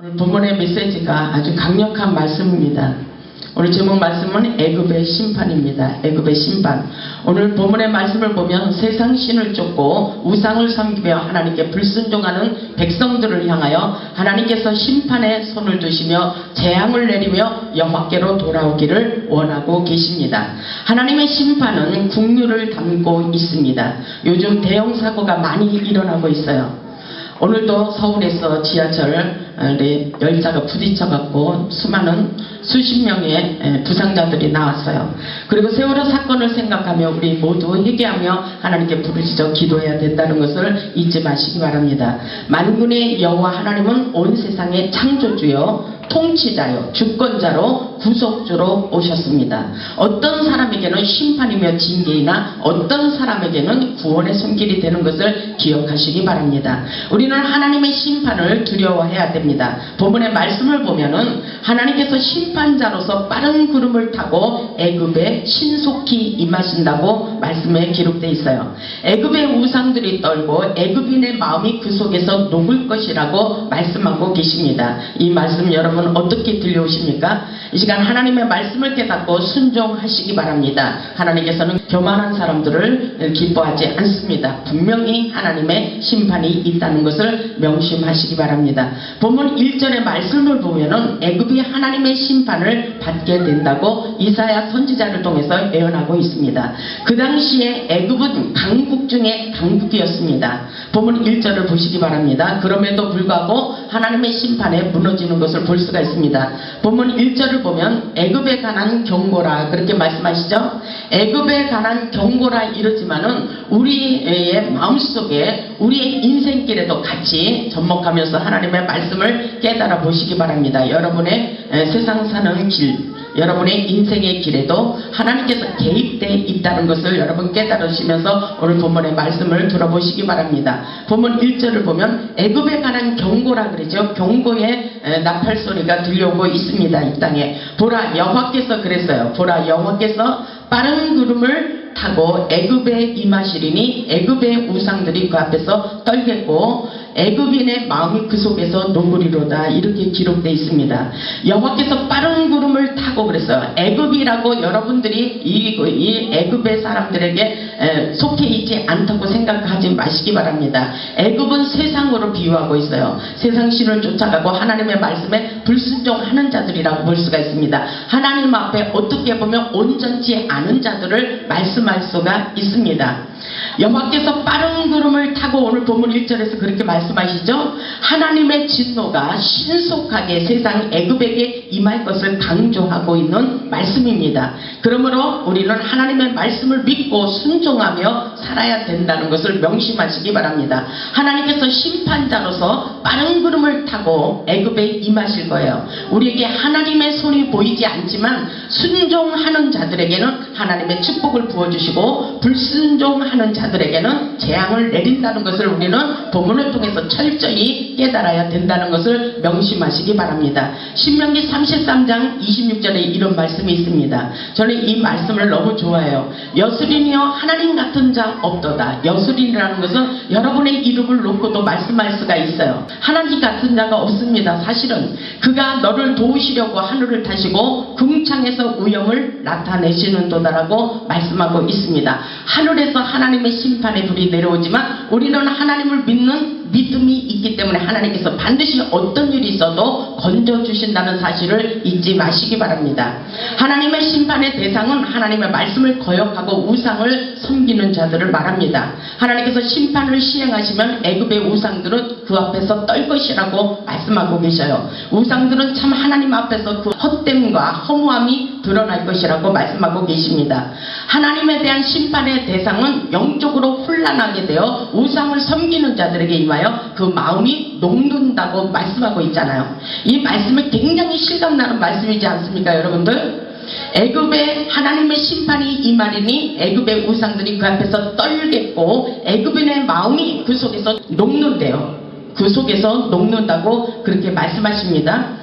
오늘 본문의 메시지가 아주 강력한 말씀입니다. 오늘 제목 말씀은 애굽의 심판입니다. 애굽의 심판. 오늘 본문의 말씀을 보면 세상 신을 쫓고 우상을 섬기며 하나님께 불순종하는 백성들을 향하여 하나님께서 심판의 손을 두시며 재앙을 내리며 여호와께로 돌아오기를 원하고 계십니다. 하나님의 심판은 국류를 담고 있습니다. 요즘 대형 사고가 많이 일어나고 있어요. 오늘도 서울에서 지하철에 열차가 부딪혀갖고 수십 명의 부상자들이 나왔어요. 그리고 세월호 사건을 생각하며 우리 모두 회개하며 하나님께 부르짖어 기도해야 된다는 것을 잊지 마시기 바랍니다. 만군의 여호와 하나님은 온 세상의 창조주요 통치자요 주권자로 구속주로 오셨습니다. 어떤 사람에게는 심판이며 징계이나 어떤 사람에게는 구원의 손길이 되는 것을 기억하시기 바랍니다. 우리는 하나님의 심판을 두려워해야 됩니다. 본문의 말씀을 보면은 하나님께서 심판자로서 빠른 구름을 타고 애굽에 신속히 임하신다고 말씀에 기록되어 있어요. 애굽의 우상들이 떨고 애굽인의 마음이 그 속에서 녹을 것이라고 말씀하고 계십니다. 이 말씀 여러분 어떻게 들려오십니까? 이 시간 하나님의 말씀을 깨닫고 순종하시기 바랍니다. 하나님께서는 교만한 사람들을 기뻐하지 않습니다. 분명히 하나님의 심판이 있다는 것을 명심하시기 바랍니다. 본문 1절의 말씀을 보면은 애굽이 하나님의 심판을 받게 된다고 이사야 선지자를 통해서 예언하고 있습니다. 그 당시에 애굽은 강국 중에 강국이었습니다. 본문 1절을 보시기 바랍니다. 그럼에도 불구하고 하나님의 심판에 무너지는 것을 볼 수가 있습니다. 본문 1절을 보면 애굽에 관한 경고라 그렇게 말씀하시죠. 애굽에 관한 경고라 이러지만은 우리의 마음속에 우리의 인생길에도 같이 접목하면서 하나님의 말씀을 깨달아 보시기 바랍니다. 여러분의 세상 사는 길, 여러분의 인생의 길에도 하나님께서 개입되어 있다는 것을 여러분 깨달으시면서 오늘 본문의 말씀을 들어보시기 바랍니다. 본문 1절을 보면 애굽에 관한 경고라 그러죠. 경고의 나팔 소리가 들려오고 있습니다. 이 땅에 보라 여호와께서 그랬어요. 보라 여호와께서 빠른 구름을 타고 애굽에 임하시리니 애굽의 우상들이 그 앞에서 떨겠고 애굽인의 마음이 그 속에서 녹으리로다 이렇게 기록되어 있습니다. 여호와께서 빠른 구름을 타고 그랬어요. 애굽이라고 여러분들이 이 애굽의 사람들에게 속해 있지 않다고 생각하지 마시기 바랍니다. 애굽은 세상으로 비유하고 있어요. 세상 신을 쫓아가고 하나님의 말씀에 불순종하는 자들이라고 볼 수가 있습니다. 하나님 앞에 어떻게 보면 온전치 않은 자들을 말씀할 수가 있습니다. 여호와께서 빠른 구름을 타고 오늘 본문 1절에서 그렇게 말씀하시죠. 하나님의 진노가 신속하게 세상 애굽에게 임할 것을 강조하고 있는 말씀입니다. 그러므로 우리는 하나님의 말씀을 믿고 순종하며 살아야 된다는 것을 명심하시기 바랍니다. 하나님께서 심판자로서 빠른 구름을 타고 애굽에 임하실 거예요. 우리에게 하나님의 손이 보이지 않지만 순종하는 자들에게는 하나님의 축복을 부어주시고 불순종하는 자들에게는 재앙을 내린다는 것을 우리는 본문을 통해서 철저히 깨달아야 된다는 것을 명심하시기 바랍니다. 신명기 33장 26절에 이런 말씀이 있습니다. 저는 이 말씀을 너무 좋아해요. 여수린이여 하나님 같은 자 없도다. 여수린이라는 것은 여러분의 이름을 놓고도 말씀할 수가 있어요. 하나님 같은 자가 없습니다. 사실은 그가 너를 도우시려고 하늘을 타시고 궁창에서 우영을 나타내시는 도다라고 말씀하고 있습니다. 하늘에서 하나님의 심판의 불이 내려오지만 우리는 하나님을 믿는 믿음이 있기 때문에 하나님께서 반드시 어떤 일이 있어도 건져주신다는 사실을 잊지 마시기 바랍니다. 하나님의 심판의 대상은 하나님의 말씀을 거역하고 우상을 섬기는 자들을 말합니다. 하나님께서 심판을 시행하시면 애굽의 우상들은 그 앞에서 떨 것이라고 말씀하고 계셔요. 우상들은 참 하나님 앞에서 그 헛됨과 허무함이 드러날 것이라고 말씀하고 계십니다. 하나님에 대한 심판의 대상은 영적으로 혼란하게 되어 우상을 섬기는 자들에게 임하여 그 마음이 녹는다고 말씀하고 있잖아요. 이 말씀이 굉장히 실감나는 말씀이지 않습니까 여러분들? 애굽에 하나님의 심판이 임하리니 애굽의 우상들이 그 앞에서 떨겠고 애굽인의 마음이 그 속에서 녹는데요. 그 속에서 녹는다고 그렇게 말씀하십니다.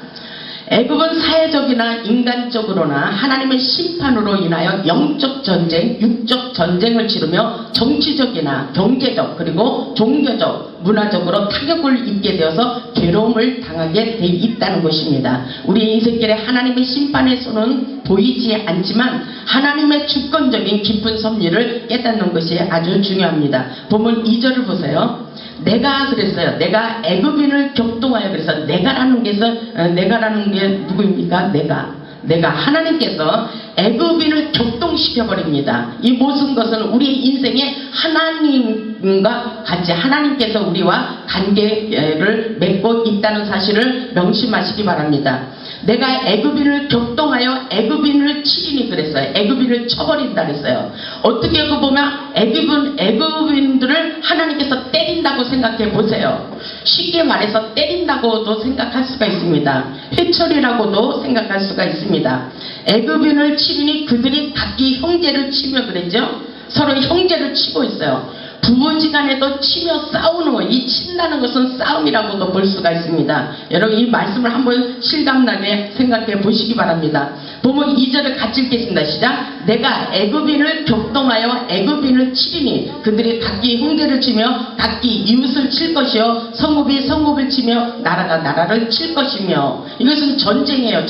애굽은 사회적이나 인간적으로나 하나님의 심판으로 인하여 영적 전쟁, 육적 전쟁을 치르며 정치적이나 경제적 그리고 종교적, 문화적으로 타격을 입게 되어서 괴로움을 당하게 돼 있다는 것입니다. 우리 인생길에 하나님의 심판의 손은 보이지 않지만 하나님의 주권적인 깊은 섭리를 깨닫는 것이 아주 중요합니다. 보면 2절을 보세요. 내가 그랬어요. 내가 애굽인을 격동하여 그래서 내가라는 게 누구입니까? 내가 하나님께서 애굽인을 격동시켜 버립니다. 이 모든 것은 우리의 인생에 하나님과 같이 하나님께서 우리와 관계를 맺고 있다는 사실을 명심하시기 바랍니다. 내가 애굽인을 격동하여 애굽인을 치리니 그랬어요. 애굽인을 쳐버린다 그랬어요. 어떻게 보면 애굽인들을 하나님께서 때린다고 생각해 보세요. 쉽게 말해서 때린다고도 생각할 수가 있습니다. 회초리라고도 생각할 수가 있습니다. 애굽인을 치리니 그들이 각기 형제를 치며 그랬죠. 서로 형제를 치고 있어요. 부부지간에도 치며 싸우는 거, 이 친다는 것은 싸움이라고도 볼 수가 있습니다. 여러분 이 말씀을 한번 실감나게 생각해 보시기 바랍니다. 보면 2절을 같이 읽겠습니다. 시작. 내가 애굽인을 격동하여 애굽인을 치리니 그들이 각기 형제를 치며 각기 이웃을 칠 것이요 성읍이 성읍을 치며 나라가 나라를 칠 것이며. 이것은 전쟁이에요.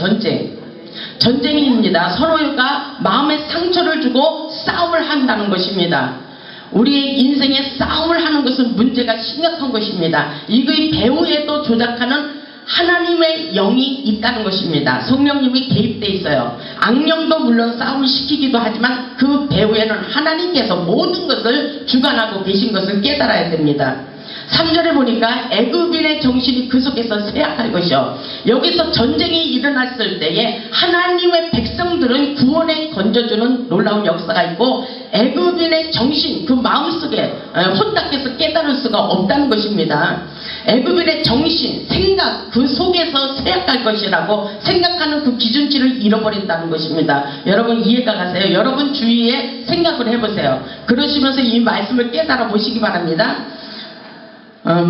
전쟁입니다. 서로가 마음에 상처를 주고 싸움을 한다는 것입니다. 우리의 인생에 싸움을 하는 것은 문제가 심각한 것입니다. 이거의 배후에도 조작하는 하나님의 영이 있다는 것입니다. 성령님이 개입되어 있어요. 악령도 물론 싸움을 시키기도 하지만 그 배후에는 하나님께서 모든 것을 주관하고 계신 것을 깨달아야 됩니다. 3절에 보니까 애굽인의 정신이 그 속에서 쇠약할 것이요. 여기서 전쟁이 일어났을 때에 하나님의 백성들은 구원에 건져주는 놀라운 역사가 있고 애굽인의 정신, 그 마음속에 혼탁해서 깨달을 수가 없다는 것입니다. 애굽인의 정신, 생각, 그 속에서 쇠약할 것이라고 생각하는 그 기준치를 잃어버린다는 것입니다. 여러분 이해가 가세요? 여러분 주위에 생각을 해보세요. 그러시면서 이 말씀을 깨달아 보시기 바랍니다.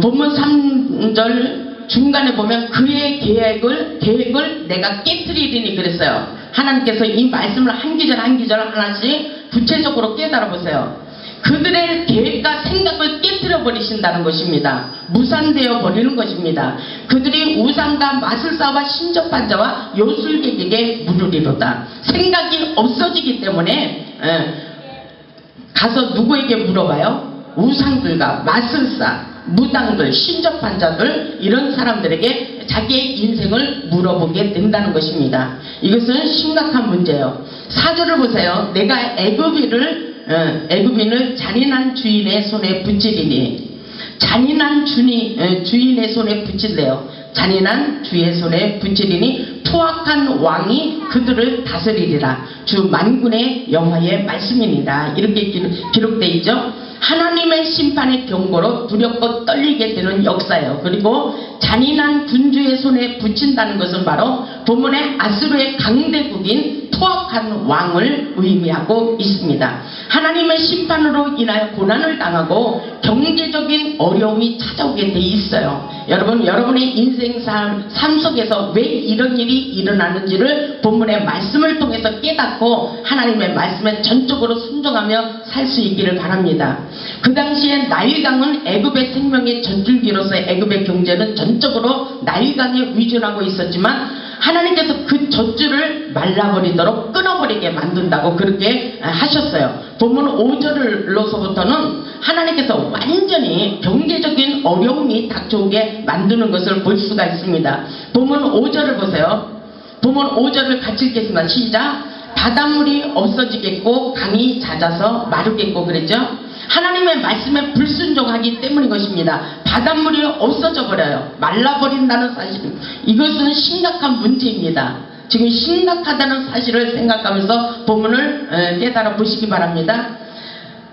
본문 3절 중간에 보면 그의 계획을 내가 깨트리리니 그랬어요. 하나님께서 이 말씀을 한 기절 한 기절 하나씩 구체적으로 깨달아 보세요. 그들의 계획과 생각을 깨트려 버리신다는 것입니다. 무산되어 버리는 것입니다. 그들이 우상과 마술사와 신접한 자와 요술객에게 물으리로다. 생각이 없어지기 때문에 가서 누구에게 물어봐요? 우상들과 마술사, 무당들, 신접한 자들, 이런 사람들에게 자기의 인생을 물어보게 된다는 것입니다. 이것은 심각한 문제예요. 4절을 보세요. 내가 애굽인을 잔인한 주인의 손에 붙이리니. 잔인한 주인의 손에 붙인대요. 잔인한 주의 손에 붙이리니 투악한 왕이 그들을 다스리리라. 주 만군의 여호와의 말씀이니라. 이렇게 기록되어 있죠. 하나님의 심판의 경고로 두렵고 떨리게 되는 역사예요. 그리고 잔인한 군주의 손에 붙인다는 것은 바로 본문의 아수르의 강대국인 투악한 왕을 의미하고 있습니다. 하나님의 심판으로 인하여 고난을 당하고 경제적인 어려움이 찾아오게 돼 있어요. 여러분의 인생 삶 속에서 왜 이런 일이 일어나는지를 본문의 말씀을 통해서 깨닫고 하나님의 말씀에 전적으로 순종하며 살 수 있기를 바랍니다. 그 당시에 나일강은 애굽의 생명의 전줄기로서 애굽의 경제는 전적으로 나일강에 의존하고 있었지만 하나님께서 그 젖줄을 말라버리도록 끊어버리게 만든다고 그렇게 하셨어요. 본문 5절로서부터는 하나님께서 완전히 경제적인 어려움이 닥쳐오게 만드는 것을 볼 수가 있습니다. 본문 5절을 보세요. 본문 5절을 같이 읽겠습니다. 시작. 바닷물이 없어지겠고 강이 잦아서 마르겠고 그랬죠. 하나님의 말씀에 불순종하기 때문인 것입니다. 바닷물이 없어져 버려요. 말라버린다는 사실, 이것은 심각한 문제입니다. 지금 심각하다는 사실을 생각하면서 본문을 깨달아 보시기 바랍니다.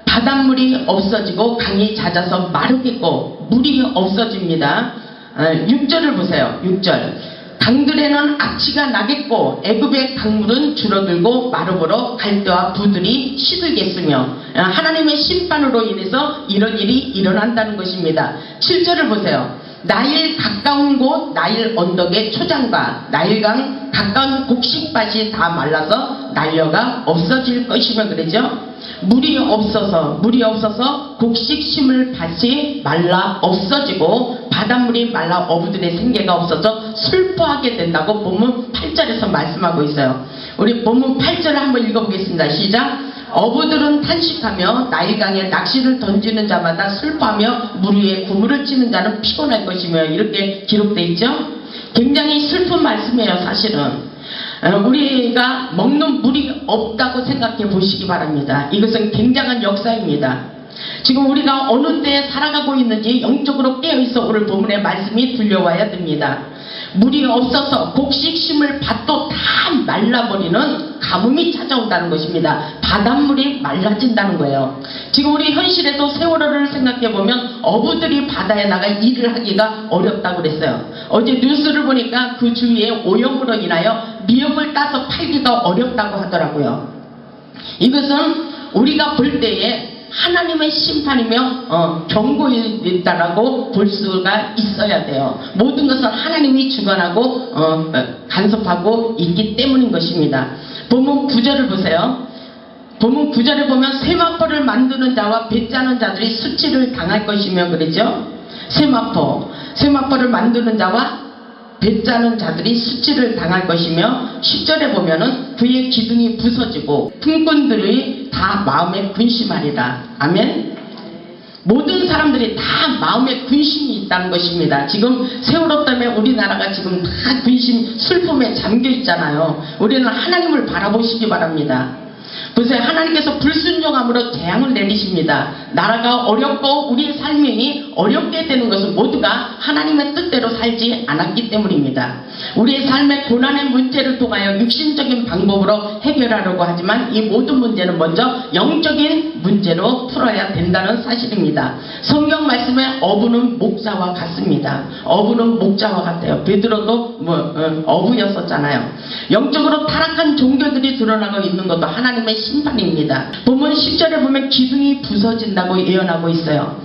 바닷물이 없어지고 강이 잦아서 마르겠고 물이 없어집니다. 6절을 보세요. 6절. 강들에는 악취가 나겠고 애굽의 강물은 줄어들고 마름으로 갈대와 부들이 시들겠으며. 하나님의 심판으로 인해서 이런 일이 일어난다는 것입니다. 7절을 보세요. 나일 가까운 곳 나일 언덕의 초장과 나일강 가까운 곡식밭이 다 말라서 난려가 없어질 것이며 그러죠. 물이 없어서 곡식 심을 밭이 말라 없어지고 바닷물이 말라 어부들의 생계가 없어서 슬퍼하게 된다고 본문 8절에서 말씀하고 있어요. 우리 본문 8절을 한번 읽어보겠습니다. 시작. 어부들은 탄식하며 나일강에 낚시를 던지는 자마다 슬퍼하며 물 위에 그물을 치는 자는 피곤할 것이며 이렇게 기록되어 있죠. 굉장히 슬픈 말씀이에요. 사실은 우리가 먹는 물이 없다고 생각해 보시기 바랍니다. 이것은 굉장한 역사입니다. 지금 우리가 어느 때에 살아가고 있는지 영적으로 깨어있어 오늘 본문의 말씀이 들려와야 됩니다. 물이 없어서 곡식 심을 밭도 다 말라버리는 가뭄이 찾아온다는 것입니다. 바닷물이 말라진다는 거예요. 지금 우리 현실에도 세월호를 생각해보면 어부들이 바다에 나가 일을 하기가 어렵다고 그랬어요. 어제 뉴스를 보니까 그 주위에 오염으로 인하여 미역을 따서 팔기가 어렵다고 하더라고요. 이것은 우리가 볼 때에 하나님의 심판이며 경고이다라고 볼 수가 있어야 돼요. 모든 것은 하나님이 주관하고 간섭하고 있기 때문인 것입니다. 본문 9절을 보세요. 본문 9절에 보면 세마포를 만드는 자와 배 짜는 자들이 수치를 당할 것이며 그러죠. 세마포를 만드는 자와 배 짜는 자들이 수치를 당할 것이며 10절에 보면은 그의 기둥이 부서지고 품꾼들이 다 마음에 근심하리라. 아멘. 모든 사람들이 다 마음에 근심이 있다는 것입니다. 지금 세월호 때문에 우리나라가 지금 다 근심, 슬픔에 잠겨 있잖아요. 우리는 하나님을 바라보시기 바랍니다. 보세요. 하나님께서 불순종함으로 재앙을 내리십니다. 나라가 어렵고 우리의 삶이 어렵게 되는 것은 모두가 하나님의 뜻대로 살지 않았기 때문입니다. 우리의 삶의 고난의 문제를 통하여 육신적인 방법으로 해결하려고 하지만 이 모든 문제는 먼저 영적인 문제로 풀어야 된다는 사실입니다. 성경 말씀에 어부는 목자와 같습니다. 어부는 목자와 같아요. 베드로도 어부였었잖아요. 영적으로 타락한 종교들이 드러나고 있는 것도 하나님의 심판입니다. 본문 10절에 보면 기둥이 부서진다고 예언하고 있어요.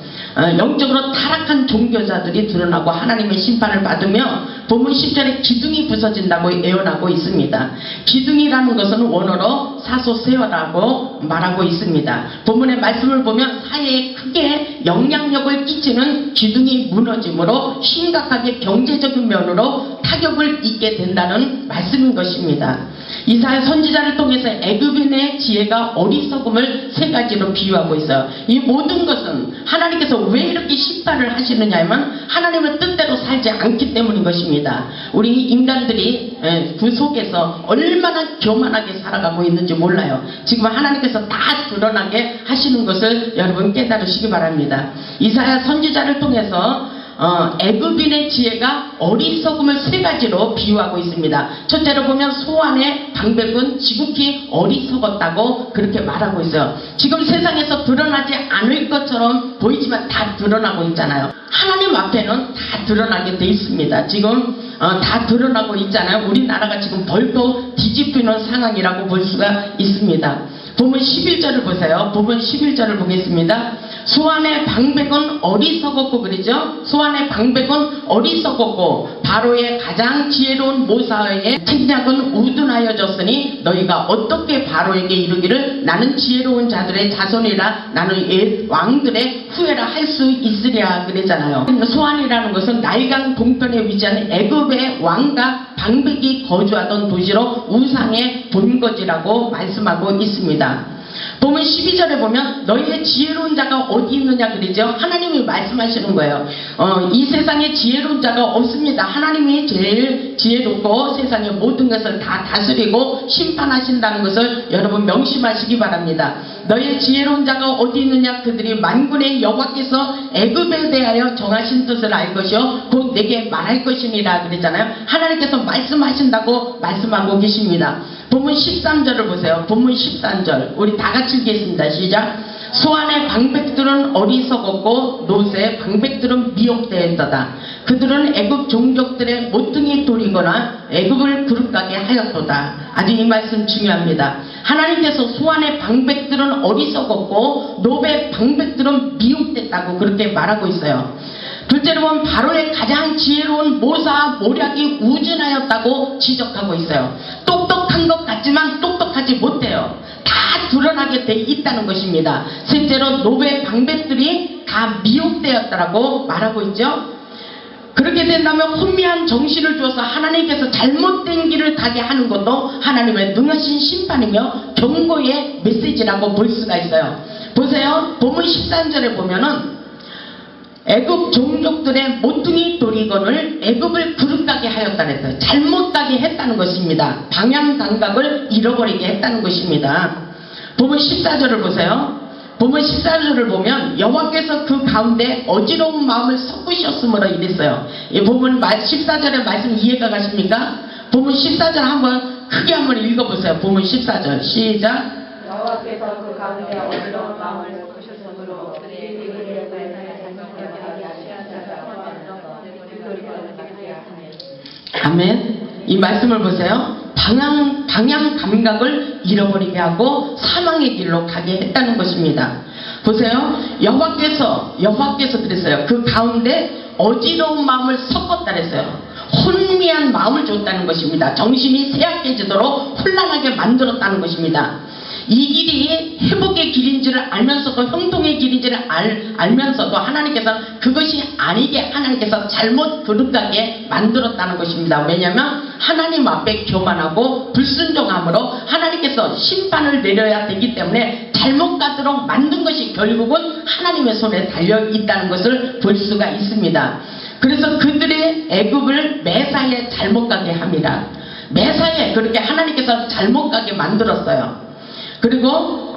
영적으로 타락한 종교자들이 드러나고 하나님의 심판을 받으며 본문 10절에 기둥이 부서진다고 예언하고 있습니다. 기둥이라는 것은 원어로 사소세어라고 말하고 있습니다. 본문의 말씀을 보면 사회에 크게 영향력을 끼치는 기둥이 무너짐으로 심각하게 경제적인 면으로 타격을 입게 된다는 말씀인 것입니다. 이사야 선지자를 통해서 애굽인의 지혜가 어리석음을 세 가지로 비유하고 있어요. 이 모든 것은 하나님께서 왜 이렇게 심판을 하시느냐 하면 하나님의 뜻대로 살지 않기 때문인 것입니다. 우리 인간들이 그 속에서 얼마나 교만하게 살아가고 있는지 몰라요. 지금 하나님께서 다 드러나게 하시는 것을 여러분 깨달으시기 바랍니다. 이사야 선지자를 통해서 애굽인의 지혜가 어리석음을 세 가지로 비유하고 있습니다. 첫째로 보면 소환의 방백은 지극히 어리석었다고 그렇게 말하고 있어요. 지금 세상에서 드러나지 않을 것처럼 보이지만 다 드러나고 있잖아요. 하나님 앞에는 다 드러나게 돼 있습니다. 지금 다 드러나고 있잖아요. 우리나라가 지금 벌써 뒤집히는 상황이라고 볼 수가 있습니다. 본문 11절을 보세요. 본문 11절을 보겠습니다. 소환의 방백은 어리석었고 그러죠. 소환의 방백은 어리석었고 바로의 가장 지혜로운 모사의 책략은 우둔하여졌으니 너희가 어떻게 바로에게 이르기를 나는 지혜로운 자들의 자손이라 나는 옛 왕들의 후예라 할 수 있으랴 그랬잖아요. 소환이라는 것은 나일강 동편에 위치한 애굽의 왕과 방백이 거주하던 도시로 우상의 본거지라고 말씀하고 있습니다. 보면 12절에 보면 너희의 지혜로운 자가 어디 있느냐 그러죠. 하나님이 말씀하시는 거예요. 이 세상에 지혜로운 자가 없습니다. 하나님이 제일 지혜롭고 세상의 모든 것을 다 다스리고 심판하신다는 것을 여러분 명심하시기 바랍니다. 너희의 지혜로운 자가 어디 있느냐. 그들이 만군의 여호와께서 애굽에 대하여 정하신 뜻을 알 것이요 곧 내게 말할 것이니라 그랬잖아요. 하나님께서 말씀하신다고 말씀하고 계십니다. 본문 13절을 보세요. 본문 13절 우리 다 같이 읽겠습니다. 시작. 소환의 방백들은 어리석었고 노새의 방백들은 미혹되었도다. 그들은 애굽 종족들의 모퉁이 돌이거나 애굽을 그릇가게 하였도다. 아주 이 말씀 중요합니다. 하나님께서 소환의 방백들은 어리석었고 노베의 방백들은 미혹됐다고 그렇게 말하고 있어요. 둘째로 보면 바로의 가장 지혜로운 모사 모략이 우준하였다고 지적하고 있어요. 똑똑한 것 같지만 똑똑하지 못해요. 다 드러나게 돼 있다는 것입니다. 셋째로 노베 방백들이 다 미혹되었다라고 말하고 있죠. 그렇게 된다면 혼미한 정신을 주어서 하나님께서 잘못된 길을 가게 하는 것도 하나님의 능하신 심판이며 경고의 메시지라고 볼 수가 있어요. 보세요. 본문 13절에 보면은 애굽 종족들의 모퉁이 도리건을 애굽을 그릇가게 하였다 그랬어요. 잘못 가게 했다는 것입니다. 방향 감각을 잃어버리게 했다는 것입니다. 본문 14절을 보세요. 본문 14절을 보면 여호와께서 그 가운데 어지러운 마음을 섞으셨으므로 이랬어요. 이 본문 14절의 말씀 이해가 가십니까? 본문 14절 한번 크게 한번 읽어보세요. 본문 14절 시작. 여호와께서 그 가운데 어지러운 마음을 섞으셨으므로 그들이 아멘. 이 말씀을 보세요. 방향 감각을 잃어버리게 하고 사망의 길로 가게 했다는 것입니다. 보세요. 여호와께서 그랬어요. 그 가운데 어지러운 마음을 섞었다 그랬어요. 혼미한 마음을 줬다는 것입니다. 정신이 쇠약해지도록 혼란하게 만들었다는 것입니다. 이 길이 회복의 길인지를 알면서도 형통의 길인지를 알면서도 하나님께서 그것이 아니게 하나님께서 잘못 그릇가게 만들었다는 것입니다. 왜냐하면 하나님 앞에 교만하고 불순종함으로 하나님께서 심판을 내려야 되기 때문에 잘못 가도록 만든 것이 결국은 하나님의 손에 달려 있다는 것을 볼 수가 있습니다. 그래서 그들의 애굽을 매사에 잘못 가게 합니다. 매사에 그렇게 하나님께서 잘못 가게 만들었어요. 그리고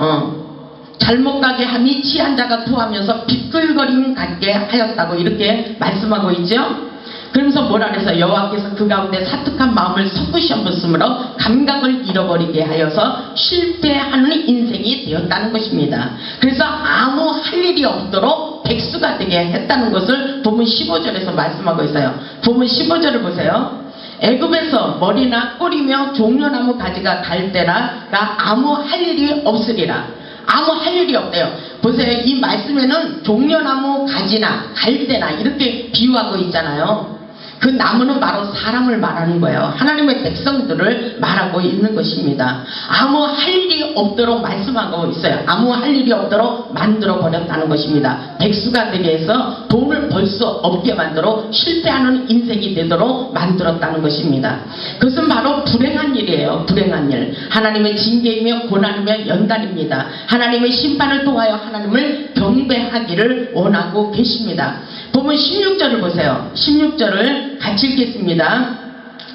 잘못 가게 함이 취한 자가 토하면서 비끌거림 같게 하였다고 이렇게 말씀하고 있죠. 그러면서 뭐라 그래서 여호와께서 그 가운데 사특한 마음을 섞으셨으므로 감각을 잃어버리게 하여서 실패하는 인생이 되었다는 것입니다. 그래서 아무 할 일이 없도록 백수가 되게 했다는 것을 본문 15절에서 말씀하고 있어요. 본문 15절을 보세요. 애굽에서 머리나 꼬리며 종려나무 가지가 달 때라가 아무 할 일이 없으리라. 아무 할 일이 없대요. 보세요. 이 말씀에는 종려나무 가지나 갈대나 이렇게 비유하고 있잖아요. 그 나무는 바로 사람을 말하는 거예요. 하나님의 백성들을 말하고 있는 것입니다. 아무 할 일이 없도록 말씀하고 있어요. 아무 할 일이 없도록 만들어 버렸다는 것입니다. 백수가 되게 해서 돈을 벌 수 없게 만들어 실패하는 인생이 되도록 만들었다는 것입니다. 그것은 바로 불행한 일이에요. 불행한 일. 하나님의 징계이며 고난이며 연단입니다. 하나님의 심판을 통하여 하나님을 경배하기를 원하고 계십니다. 보면 16절을 보세요. 16절을 같이 읽겠습니다.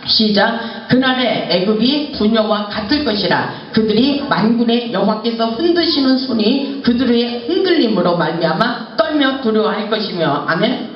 시작. 그날에 애굽이 부녀와 같을 것이라. 그들이 만군의 여호와께서 흔드시는 손이 그들의 흔들림으로 말미암아 떨며 두려워할 것이며. 아멘.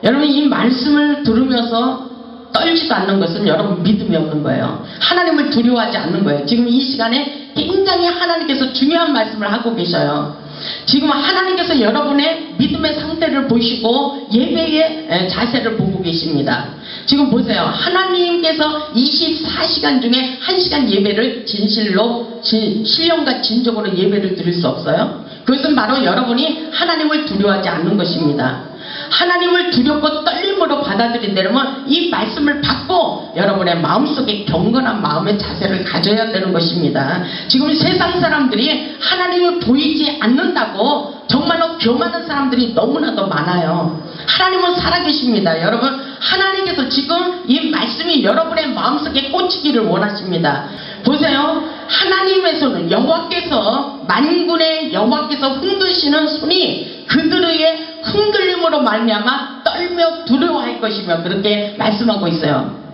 여러분, 이 말씀을 들으면서 떨지도 않는 것은 여러분 믿음이 없는 거예요. 하나님을 두려워하지 않는 거예요. 지금 이 시간에 굉장히 하나님께서 중요한 말씀을 하고 계셔요. 지금 하나님께서 여러분의 믿음의 상태를 보시고 예배의 자세를 보고 계십니다. 지금 보세요. 하나님께서 24시간 중에 1시간 예배를 진실로 신령과 진정으로 예배를 드릴 수 없어요? 그것은 바로 여러분이 하나님을 두려워하지 않는 것입니다. 하나님을 두렵고 떨림으로 받아들인다면 이 말씀을 받고 여러분의 마음속에 경건한 마음의 자세를 가져야 되는 것입니다. 지금 세상 사람들이 하나님을 보이지 않는다고 정말로 교만한 사람들이 너무나도 많아요. 하나님은 살아계십니다. 여러분, 하나님께서 지금 이 말씀이 여러분의 마음속에 꽂히기를 원하십니다. 보세요. 하나님의 손은 여호와께서 만군의 여호와께서 흔드시는 손이 그들의 흔들림으로 말미암아 떨며 두려워할 것이며 그렇게 말씀하고 있어요.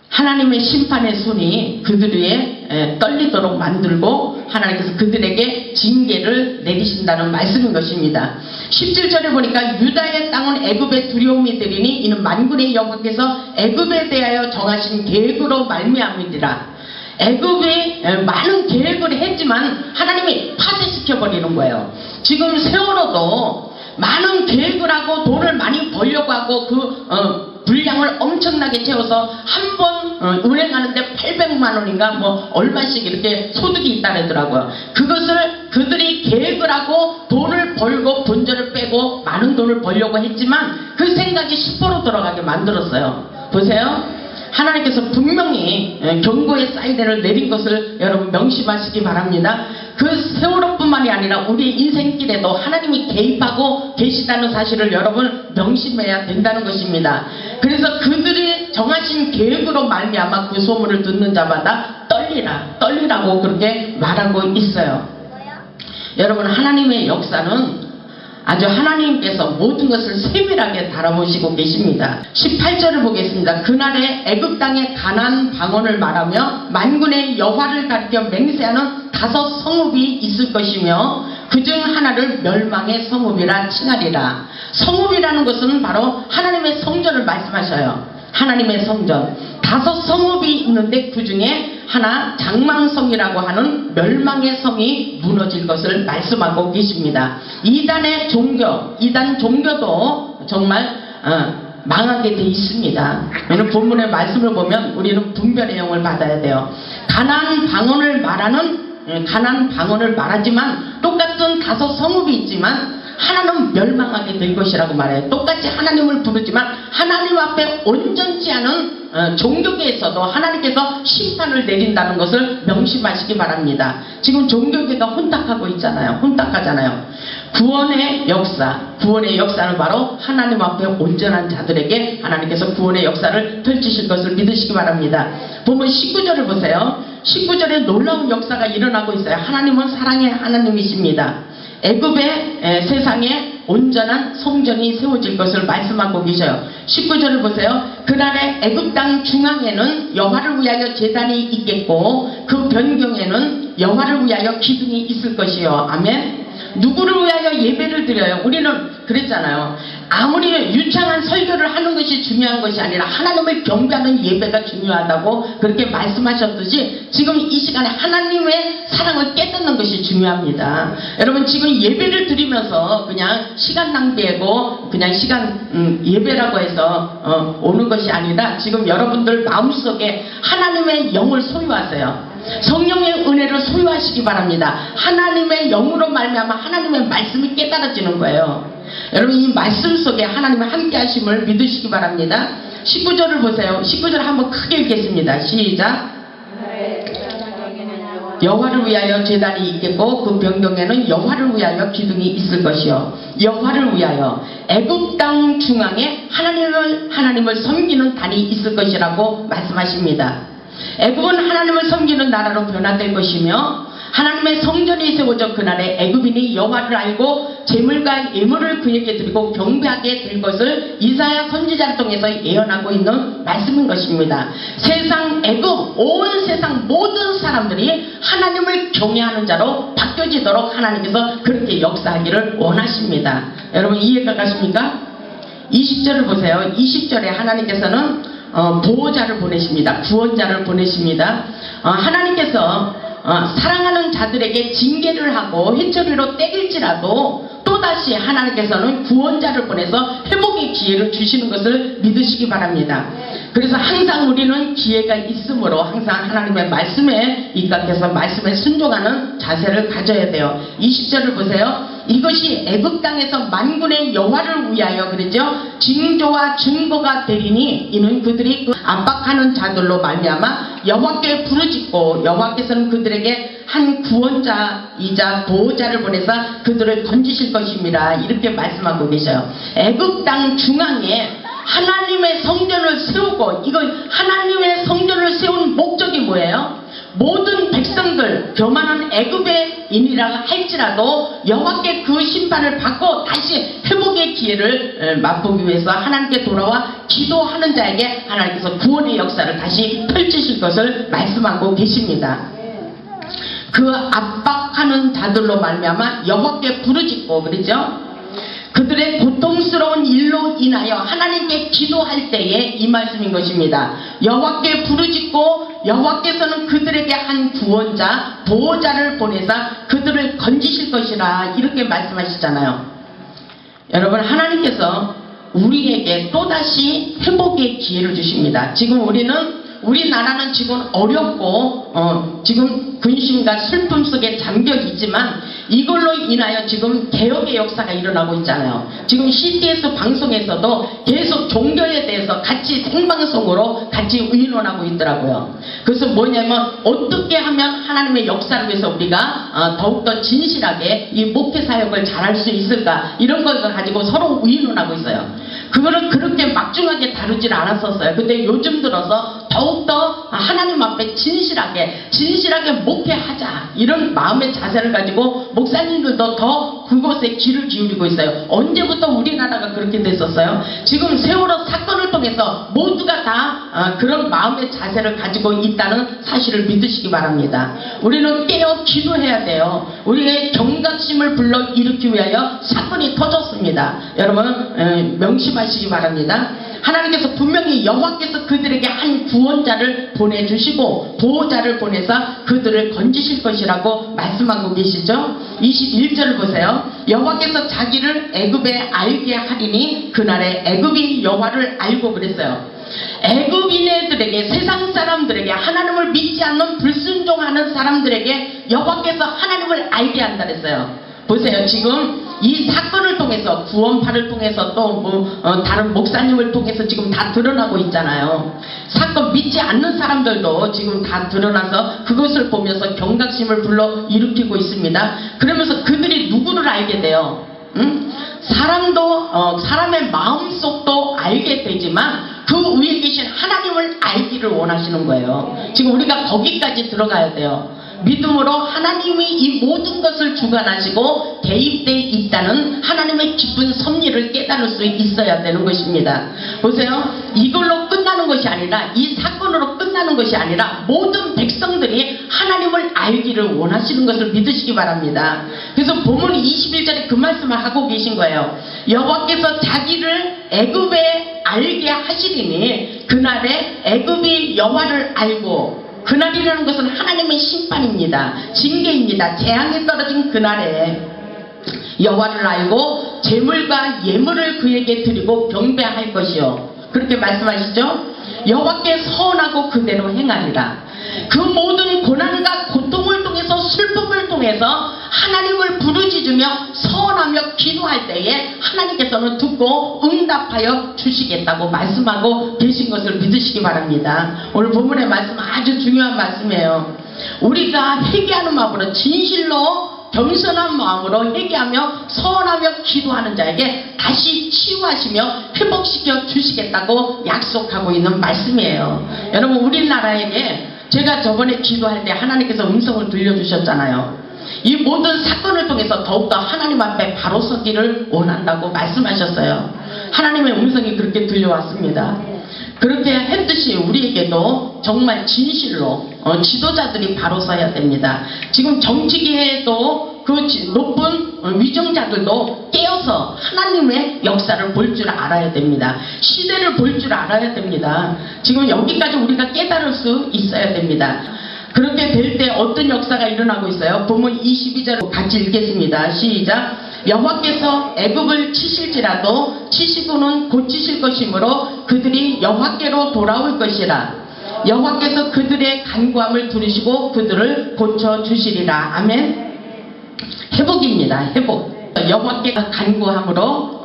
하나님의 심판의 손이 그들의 떨리도록 만들고 하나님께서 그들에게 징계를 내리신다는 말씀인 것입니다. 17절에 보니까 유다의 땅은 애굽의 두려움이 되리니 이는 만군의 여호와께서 애굽에 대하여 정하신 계획으로 말미암으리라. 애굽이 많은 계획을 했지만 하나님이 파쇄시켜버리는 거예요. 지금 세월호도 많은 계획을 하고 돈을 많이 벌려고 하고 분량을 엄청나게 채워서 한 번 운행하는데 800만 원인가 뭐 얼마씩 이렇게 소득이 있다 그러더라고요. 그것을 그들이 계획을 하고 돈을 벌고 본전을 빼고 많은 돈을 벌려고 했지만 그 생각이 10%로 돌아가게 만들었어요. 보세요. 하나님께서 분명히 경고의 사이렌을 내린 것을 여러분 명심하시기 바랍니다. 그 세월호뿐만이 아니라 우리의 인생길에도 하나님이 개입하고 계시다는 사실을 여러분 명심해야 된다는 것입니다. 그래서 그들이 정하신 계획으로 말미암아 그 소문을 듣는 자마다 떨리라고 그렇게 말하고 있어요. 여러분, 하나님의 역사는 아주 하나님께서 모든 것을 세밀하게 다뤄보시고 계십니다. 18절을 보겠습니다. 그날에 애굽 땅의 가나안 방언을 말하며 만군의 여호와를 가리켜 맹세하는 5 성읍이 있을 것이며 그중 하나를 멸망의 성읍이라 칭하리라. 성읍이라는 것은 바로 하나님의 성전을 말씀하셔요. 하나님의 성전 5 성읍이 있는데 그 중에 하나 장망성이라고 하는 멸망의 성이 무너질 것을 말씀하고 계십니다. 이단 종교도 정말 망하게 돼 있습니다. 오늘 본문의 말씀을 보면 우리는 분별의 영을 받아야 돼요. 가나안 방언을 말하지만 똑같은 5 성읍이 있지만 하나는 멸망하게 될 것이라고 말해요. 똑같이 하나님을 부르지만 하나님 앞에 온전치 않은 종교계에서도 하나님께서 심판을 내린다는 것을 명심하시기 바랍니다. 지금 종교계가 혼탁하고 있잖아요. 혼탁하잖아요. 구원의 역사는 바로 하나님 앞에 온전한 자들에게 하나님께서 구원의 역사를 펼치실 것을 믿으시기 바랍니다. 보면 19절을 보세요. 19절에 놀라운 역사가 일어나고 있어요. 하나님은 사랑의 하나님이십니다. 애굽의 세상에 온전한 성전이 세워질 것을 말씀하고 계셔요. 19절을 보세요. 그날에 애굽 땅 중앙에는 여호와를 위하여 제단이 있겠고 그 변경에는 여호와를 위하여 기둥이 있을 것이요. 아멘. 누구를 위하여 예배를 드려요? 우리는 그랬잖아요. 아무리 유창한 설교를 하는 것이 중요한 것이 아니라 하나님을 경배하는 예배가 중요하다고 그렇게 말씀하셨듯이 지금 이 시간에 하나님의 사랑을 깨닫는 것이 중요합니다. 여러분, 지금 예배를 드리면서 그냥 시간 낭비하고 그냥 예배라고 해서 오는 것이 아니라 지금 여러분들 마음속에 하나님의 영을 소유하세요. 성령의 은혜를 소유하시기 바랍니다. 하나님의 영으로 말미암아 하나님의 말씀이 깨달아지는 거예요. 여러분, 이 말씀 속에 하나님의 함께 하심을 믿으시기 바랍니다. 19절을 보세요. 19절 한번 크게 읽겠습니다. 시작. 여호와를 위하여 제단이 있겠고 그 변경에는 여호와를 위하여 기둥이 있을 것이요. 여호와를 위하여 애굽 땅 중앙에 하나님을 섬기는 단이 있을 것이라고 말씀하십니다. 애굽은 하나님을 섬기는 나라로 변화될 것이며 하나님의 성전이 세워져 그날에 애굽인이 여호와를 알고 제물과 예물을 그에게 드리고 경배하게 될 것을 이사야 선지자를 통해서 예언하고 있는 말씀인 것입니다. 세상 애굽, 온 세상 모든 사람들이 하나님을 경외하는 자로 바뀌어지도록 하나님께서 그렇게 역사하기를 원하십니다. 여러분, 이해가 가십니까? 20절을 보세요. 20절에 하나님께서는 보호자를 보내십니다. 구원자를 보내십니다. 하나님께서 사랑하는 자들에게 징계를 하고 해처리로 때릴지라도 또다시 하나님께서는 구원자를 보내서 회복의 기회를 주시는 것을 믿으시기 바랍니다. 그래서 항상 우리는 기회가 있으므로 항상 하나님의 말씀에 입각해서 말씀에 순종하는 자세를 가져야 돼요. 20절을 보세요. 이것이 애굽 땅에서 만군의 여호와를 위하여 그러죠. 징조와 증거가 되리니 이는 그들이 그 압박하는 자들로 말미암아 여호와께 부르짖고 여호와께서는 그들에게 한 구원자이자 보호자를 보내서 그들을 건지실 것입니다. 이렇게 말씀하고 계셔요. 애굽 땅 중앙에 하나님의 성전을 세우고, 이건 하나님의 성전을 세운 목적이 뭐예요? 모든 백성들, 교만한 애굽의인이라 할지라도 여호와께 그 심판을 받고 다시 회복의 기회를 맛보기 위해서 하나님께 돌아와 기도하는 자에게 하나님께서 구원의 역사를 다시 펼치실 것을 말씀하고 계십니다. 그 압박하는 자들로 말미암아 여호와께 부르짖고, 그러죠? 그들의 고통스러운 일로 인하여 하나님께 기도할 때에 이 말씀인 것입니다. 여호와께 부르짖고 여호와께서는 그들에게 한 구원자, 보호자를 보내사 그들을 건지실 것이라, 이렇게 말씀하시잖아요. 여러분, 하나님께서 우리에게 또다시 회복의 기회를 주십니다. 지금 우리나라는 지금 어렵고 지금 근심과 슬픔 속에 잠겨 있지만 이걸로 인하여 지금 개혁의 역사가 일어나고 있잖아요. 지금 CTS 방송에서도 계속 종교에 대해서 같이 생방송으로 같이 의논하고 있더라고요. 그래서 뭐냐면 어떻게 하면 하나님의 역사를 위해서 우리가 더욱더 진실하게 이 목회 사역을 잘할 수 있을까, 이런 걸 가지고 서로 의논하고 있어요. 그거를 그렇게 막중하게 다루질 않았었어요. 근데 요즘 들어서 더욱더 하나님 앞에 진실하게 목회하자, 이런 마음의 자세를 가지고 목사님들도 더 그곳에 귀를 기울이고 있어요. 언제부터 우리나라가 그렇게 됐었어요? 지금 세월호 사건을 통해서 모두가 다 그런 마음의 자세를 가지고 있다는 사실을 믿으시기 바랍니다. 우리는 깨어 기도해야 돼요. 우리의 경각심을 불러일으키기 위하여 사건이 터졌습니다. 여러분 명심하시기 바랍니다. 하나님께서 분명히 여호와께서 그들에게 한 구원자를 보내주시고 보호자를 보내서 그들을 건지실 것이라고 말씀하고 계시죠. 21절을 보세요. 여호와께서 자기를 애굽에 알게 하리니 그날에 애굽이 여호와를 알고, 그랬어요. 애굽인들에게, 세상 사람들에게, 하나님을 믿지 않는 불순종하는 사람들에게 여호와께서 하나님을 알게 한다 그랬어요. 보세요. 지금 이 사건을 통해서, 구원파를 통해서 또 다른 목사님을 통해서 지금 다 드러나고 있잖아요. 사건 믿지 않는 사람들도 지금 다 드러나서 그것을 보면서 경각심을 불러 일으키고 있습니다. 그러면서 그들이 누구를 알게 돼요? 사람의 마음속도 알게 되지만 그 위에 계신 하나님을 알기를 원하시는 거예요. 지금 우리가 거기까지 들어가야 돼요. 믿음으로 하나님이 이 모든 것을 주관하시고 개입되어 있다는 하나님의 깊은 섭리를 깨달을 수 있어야 되는 것입니다. 보세요. 이걸로 끝나는 것이 아니라, 이 사건으로 끝나는 것이 아니라 모든 백성들이 하나님을 알기를 원하시는 것을 믿으시기 바랍니다. 그래서 본문 21절에 그 말씀을 하고 계신 거예요. 여호와께서 자기를 애굽에 알게 하시리니 그날에 애굽이 여호와를 알고, 그날이라는 것은 하나님의 심판입니다. 징계입니다. 재앙이 떨어진 그날에 여호와를 알고 제물과 예물을 그에게 드리고 경배할 것이요. 그렇게 말씀하시죠. 여호와께 서원하고 그대로 행하리라. 그 모든 고난과 고통을 통해서, 슬픔을 통해서 하나님을 부르짖으며 서원하며 기도할 때에 하나님께서는 듣고 응답하여 주시겠다고 말씀하고 계신 것을 믿으시기 바랍니다. 오늘 본문의 말씀 아주 중요한 말씀이에요. 우리가 회개하는 마음으로, 진실로 겸손한 마음으로 회개하며 서원하며 기도하는 자에게 다시 치유하시며 회복시켜 주시겠다고 약속하고 있는 말씀이에요. 여러분, 우리나라에게 제가 저번에 기도할 때 하나님께서 음성을 들려주셨잖아요. 이 모든 사건을 통해서 더욱더 하나님 앞에 바로 서기를 원한다고 말씀하셨어요. 하나님의 음성이 그렇게 들려왔습니다. 그렇게 했듯이 우리에게도 정말 진실로 지도자들이 바로 서야 됩니다. 지금 정치계에도 그 높은 위정자들도 깨어서 하나님의 역사를 볼 줄 알아야 됩니다. 시대를 볼 줄 알아야 됩니다. 지금 여기까지 우리가 깨달을 수 있어야 됩니다. 그렇게 될 때 어떤 역사가 일어나고 있어요? 본문 22절 같이 읽겠습니다. 시작. 여호와께서 애굽을 치실지라도 치시고는 고치실 것이므로 그들이 여호와께로 돌아올 것이라. 여호와께서 그들의 간구함을 들으시고 그들을 고쳐주시리라. 아멘. 회복입니다. 회복. 여호와께가 간구함으로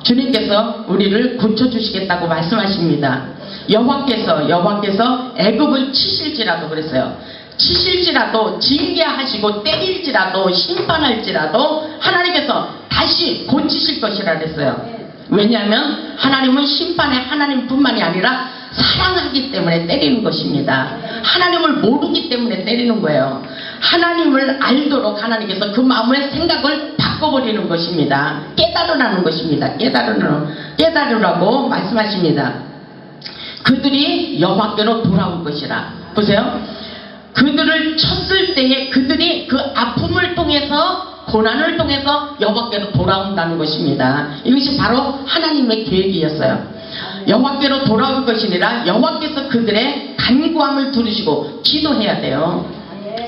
주님께서 우리를 고쳐주시겠다고 말씀하십니다. 여호와께서 애굽을 치실지라도 그랬어요. 치실지라도, 징계하시고 때릴지라도, 심판할지라도 하나님께서 다시 고치실 것이라 그랬어요. 왜냐하면 하나님은 심판의 하나님뿐만이 아니라 사랑하기 때문에 때리는 것입니다. 하나님을 모르기 때문에 때리는 거예요. 하나님을 알도록 하나님께서 그 마음의 생각을 바꿔버리는 것입니다. 깨달으라는 것입니다. 깨달으라고 말씀하십니다. 그들이 여호와께로 돌아올 것이라. 보세요. 그들을 쳤을 때에 그들이 그 아픔을 통해서, 고난을 통해서 여호와께로 돌아온다는 것입니다. 이것이 바로 하나님의 계획이었어요. 여호와께로 돌아올 것이니라. 여호와께서 그들의 간구함을 들으시고 기도해야 돼요.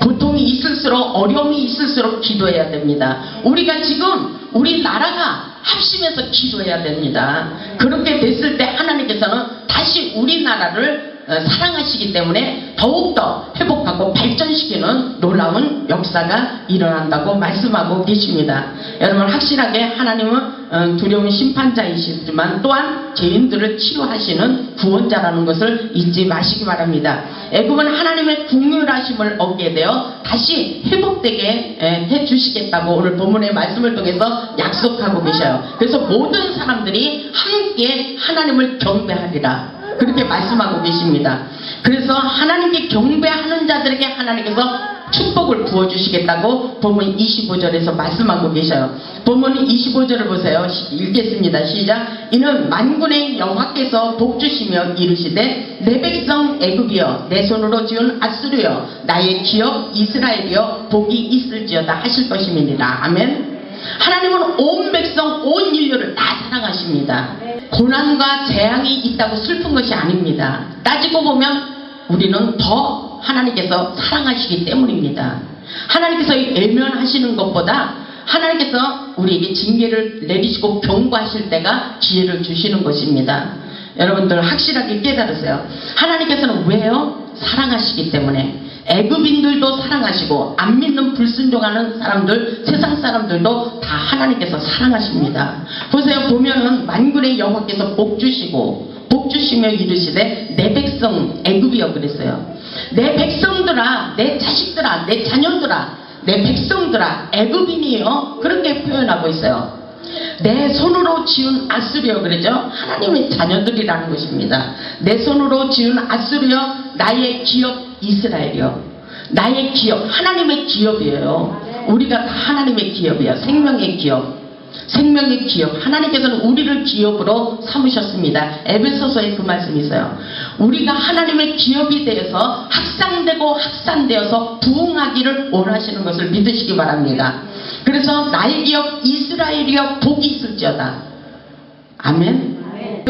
고통이 있을수록, 어려움이 있을수록 기도해야 됩니다. 우리가 지금 우리나라가 합심해서 기도해야 됩니다. 그렇게 됐을 때 하나님께서는 다시 우리나라를 사랑하시기 때문에 더욱더 회복하고 발전시키는 놀라운 역사가 일어난다고 말씀하고 계십니다. 여러분, 확실하게 하나님은 두려운 심판자이시지만 또한 죄인들을 치유하시는 구원자라는 것을 잊지 마시기 바랍니다. 애굽은 하나님의 긍휼하심을 얻게 되어 다시 회복되게 해주시겠다고 오늘 본문의 말씀을 통해서 약속하고 계셔요. 그래서 모든 사람들이 함께 하나님을 경배하리라, 그렇게 말씀하고 계십니다. 그래서 하나님께 경배하는 자들에게 하나님께서 축복을 부어주시겠다고 본문 25절에서 말씀하고 계셔요. 본문 25절을 보세요. 읽겠습니다. 시작. 이는 만군의 여호와께서 복주시며 이르시되 내 백성 애굽이여 내 손으로 지은 아수르여 나의 기업 이스라엘이여 복이 있을지어다 하실 것임이니라. 아멘. 하나님은 온 백성 온 인류를 다 사랑하십니다. 고난과 재앙이 있다고 슬픈 것이 아닙니다. 따지고 보면 우리는 더 하나님께서 사랑하시기 때문입니다. 하나님께서 외면하시는 것보다 하나님께서 우리에게 징계를 내리시고 경고하실 때가 기회를 주시는 것입니다. 여러분들 확실하게 깨달으세요. 하나님께서는 왜요? 사랑하시기 때문에. 애굽인들도 사랑하시고 안 믿는 불순종하는 사람들, 세상 사람들도 다 하나님께서 사랑하십니다. 보세요. 보면은 만군의 여호와께서 복주시며 이르시되 내 백성 애굽이여 그랬어요. 내 백성들아, 내 자식들아, 내 자녀들아, 내 백성들아 애굽인이요, 그렇게 표현하고 있어요. 내 손으로 지은 아수르여 그러죠. 하나님의 자녀들이라는 것입니다. 내 손으로 지은 아수르여 나의 기업 이스라엘이요. 나의 기업, 하나님의 기업이에요. 우리가 다 하나님의 기업이에요. 생명의 기업. 생명의 기업. 하나님께서는 우리를 기업으로 삼으셨습니다. 에베소서에 그 말씀이 있어요. 우리가 하나님의 기업이 되어서 확산되고 확산되어서 부흥하기를 원하시는 것을 믿으시기 바랍니다. 그래서 나의 기업 이스라엘이여 복이 있을지어다. 아멘.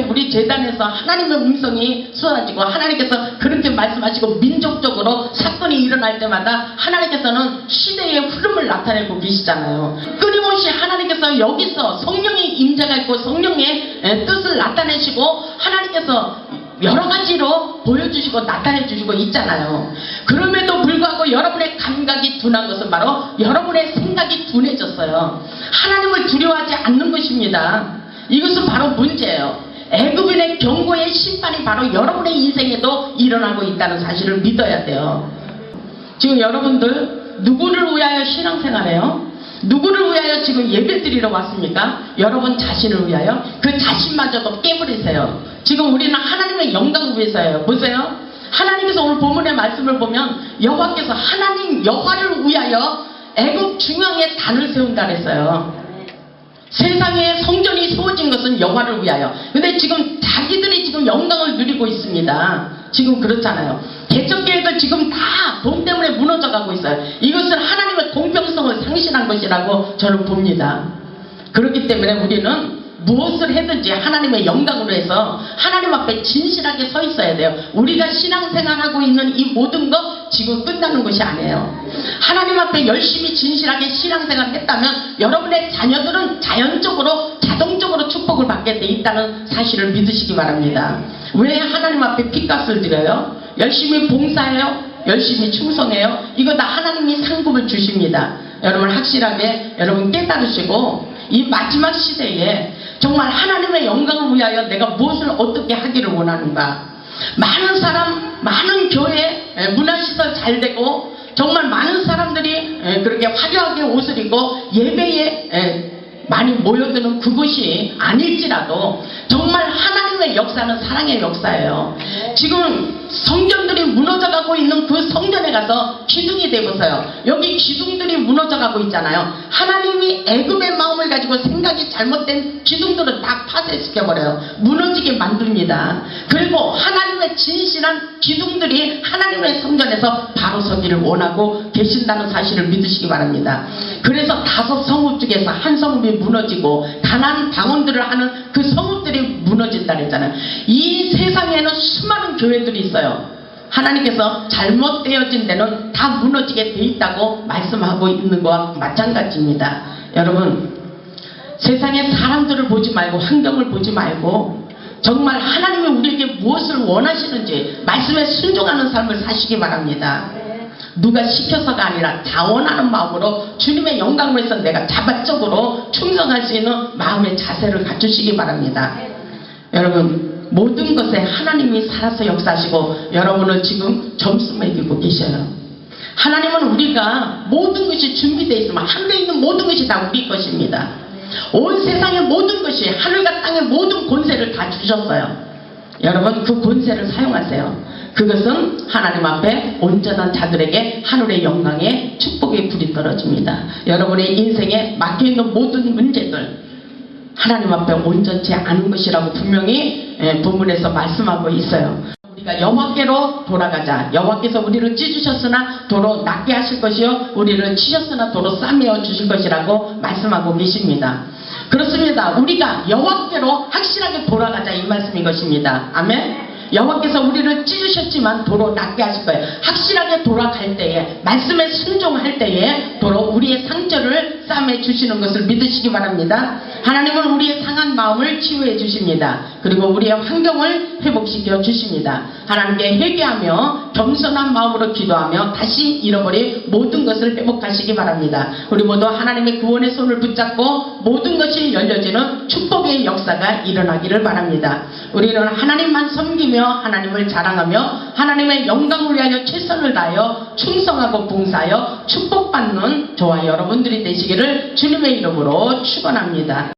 우리 재단에서 하나님의 음성이 쏟아지고 하나님께서 그렇게 말씀하시고 민족적으로 사건이 일어날 때마다 하나님께서는 시대의 흐름을 나타내고 계시잖아요. 끊임없이 하나님께서 여기서 성령의 임재가 있고 성령의 뜻을 나타내시고 하나님께서 여러 가지로 보여주시고 나타내주시고 있잖아요. 그럼에도 불구하고 여러분의 감각이 둔한 것은 바로 여러분의 생각이 둔해졌어요. 하나님을 두려워하지 않는 것입니다. 이것은 바로 문제예요. 애굽인의 경고의 심판이 바로 여러분의 인생에도 일어나고 있다는 사실을 믿어야 돼요. 지금 여러분들 누구를 위하여 신앙생활해요? 누구를 위하여 지금 예배드리러 왔습니까? 여러분 자신을 위하여? 그 자신마저도 깨버리세요. 지금 우리는 하나님의 영광을 위해서예요. 보세요. 하나님께서 오늘 본문의 말씀을 보면 여호와께서 하나님 여호와를 위하여 애굽 중앙에 단을 세운다 그랬어요. 세상에 성전이 세워진 것은 여호와를 위하여. 근데 지금 자기들이 지금 영광을 누리고 있습니다. 지금 그렇잖아요. 개척 계획을 지금 다 돈 때문에 무너져 가고 있어요. 이것은 하나님의 공평성을 상실한 것이라고 저는 봅니다. 그렇기 때문에 우리는 무엇을 해든지 하나님의 영광으로 해서 하나님 앞에 진실하게 서 있어야 돼요. 우리가 신앙생활하고 있는 이 모든 것 지금 끝나는 것이 아니에요. 하나님 앞에 열심히 진실하게 신앙생활을 했다면 여러분의 자녀들은 자연적으로 자동적으로 축복을 받게 돼 있다는 사실을 믿으시기 바랍니다. 왜 하나님 앞에 핏값을 드려요? 열심히 봉사해요? 열심히 충성해요? 이거 다 하나님이 상급을 주십니다. 여러분 확실하게 여러분 깨달으시고 이 마지막 시대에 정말 하나님의 영광을 위하여 내가 무엇을 어떻게 하기를 원하는가. 많은 사람, 많은 교회, 문화시설 잘 되고 정말 많은 사람들이 그렇게 화려하게 옷을 입고 예배에 많이 모여드는 그것이 아닐지라도 정말 하나님의 역사는 사랑의 역사예요. 지금 성전들이 무너져가고 있는 그 성전에 가서 기둥이 되보세요. 여기 기둥들이 무너져가고 있잖아요. 하나님이 애굽의 마음을 가지고 생각이 잘못된 기둥들은 다 파쇄시켜버려요. 무너지게 만듭니다. 그리고 하나님의 진실한 기둥들이 하나님의 성전에서 바로 서기를 원하고 계신다는 사실을 믿으시기 바랍니다. 그래서 5 성읍 중에서 한 성읍이 무너지고 가난 방언들을 하는 그 성읍들이 무너진다 그랬잖아요. 이 세상에는 수많은 교회들이 있어요. 하나님께서 잘못되어진 데는 다 무너지게 돼 있다고 말씀하고 있는 것과 마찬가지입니다. 여러분 세상의 사람들을 보지 말고 환경을 보지 말고 정말 하나님이 우리에게 무엇을 원하시는지 말씀에 순종하는 삶을 사시기 바랍니다. 누가 시켜서가 아니라 자원하는 마음으로 주님의 영광을 위해서 내가 자발적으로 충성할 수 있는 마음의 자세를 갖추시기 바랍니다. 여러분, 모든 것에 하나님이 살아서 역사하시고 여러분은 지금 점수 매기고 계셔요. 하나님은 우리가 모든 것이 준비되어 있으면 하늘에 있는 모든 것이 다 우리 것입니다. 온 세상의 모든 것이 하늘과 땅의 모든 권세를 다 주셨어요. 여러분, 그 권세를 사용하세요. 그것은 하나님 앞에 온전한 자들에게 하늘의 영광의 축복의 불이 떨어집니다. 여러분의 인생에 막혀있는 모든 문제들 하나님 앞에 온전치 않은 것이라고 분명히 본문에서 말씀하고 있어요. 우리가 여호와께로 돌아가자. 여호와께서 우리를 찢으셨으나 도로 낫게 하실 것이요 우리를 치셨으나 도로 싸매어 주실 것이라고 말씀하고 계십니다. 그렇습니다. 우리가 여호와께로 확실하게 돌아가자 이 말씀인 것입니다. 아멘. 여호와께서 우리를 찢으셨지만 도로 낫게 하실 거예요. 확실하게 돌아갈 때에 말씀에 순종할 때에 도로 우리의 상처를 싸매 주시는 것을 믿으시기 바랍니다. 하나님은 우리의 상한 마음을 치유해 주십니다. 그리고 우리의 환경을 회복시켜 주십니다. 하나님께 회개하며 겸손한 마음으로 기도하며 다시 잃어버린 모든 것을 회복하시기 바랍니다. 우리 모두 하나님의 구원의 손을 붙잡고 모든 것이 열려지는 축복의 역사가 일어나기를 바랍니다. 우리는 하나님만 섬기며 하나님을 자랑하며 하나님의 영광을 위하여 최선을 다하여 충성하고 봉사하여 축복받는 저와 여러분들이 되시기를 주님의 이름으로 축원합니다.